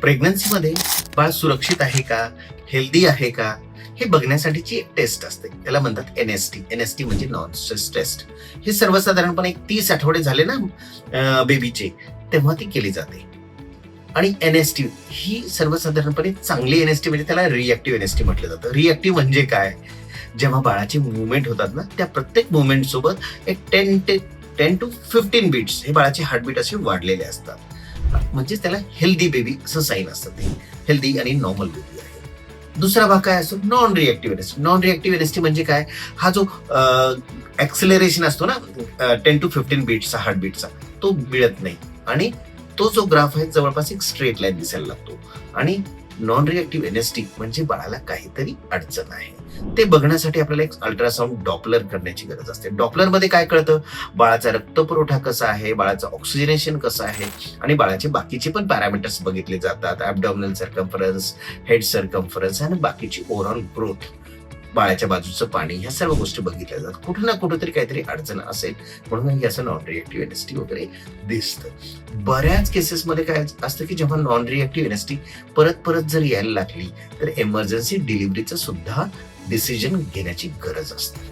प्रेग्नन्सीमध्ये बाळ सुरक्षित आहे का, हेल्दी आहे का, हे बघण्यासाठीची एक टेस्ट असते. त्याला म्हणतात एनएसटी. एनएसटी म्हणजे नॉन स्ट्रेस टेस्ट. हे सर्वसाधारणपणे 30 आठवडे झाले ना बेबीचे, तेव्हा ती केली जाते. आणि एनएसटी ही सर्वसाधारणपणे चांगली एनएसटी म्हणजे त्याला रिएक्टिव्ह एनएसटी म्हटलं जातं. रिएक्टिव्ह म्हणजे काय? जेव्हा बाळाची मुवमेंट होतात ना, त्या प्रत्येक मुवमेंट सोबत एक 10 to 15 बीट्स हे बाळाचे हार्टबीट असे वाढलेले असतात. म्हणजे त्याला हेल्दी बेबी असं साईन असतं. ते हेल्दी आणि नॉर्मल बेबी आहे. दुसरा भाग काय असतो? Non reactive NST. Non reactive NST म्हणजे काय? हा जो ऍक्सिलरेशन असतो ना 10 to 15 बीट्सचा हार्टबीटचा, तो मिळत नाही आणि तो जो ग्राफ आहे जवळपास एक स्ट्रेट लाईन दिसायला लागतो. आणि नॉन रिएक्टिव्ह एनएसटी म्हणजे बाळाला काहीतरी अडचण आहे. ते बघण्यासाठी आपल्याला एक अल्ट्रासाऊंड डॉपलर करण्याची गरज असते. डॉपलर मध्ये काय कळतं? बाळाचा रक्तपुरवठा कसा आहे, बाळाचं ऑक्सिजनेशन कसं आहे आणि बाळाचे बाकीचे पण पॅरामीटर्स बघितले जातात. ॲब्डॉमिनल सर्कम्फरन्स, हेड सर्कम्फरन्स आणि बाकीची ओव्हरऑल ग्रोथ, बाळाच्या बाजूचं पाणी, ह्या सर्व गोष्टी बघितल्या जातात. कुठं ना कुठेतरी काहीतरी अडचण असेल म्हणून असं नॉन रिएक्टिव्ह एनएसटी वगैरे दिसतं. बऱ्याच केसेसमध्ये काय असतं की जेव्हा नॉन रिएक्टिव्ह एनएसटी परत परत जर यायला लागली तर एमर्जन्सी डिलिव्हरीचं सुद्धा डिसिजन घेण्याची गरज असते.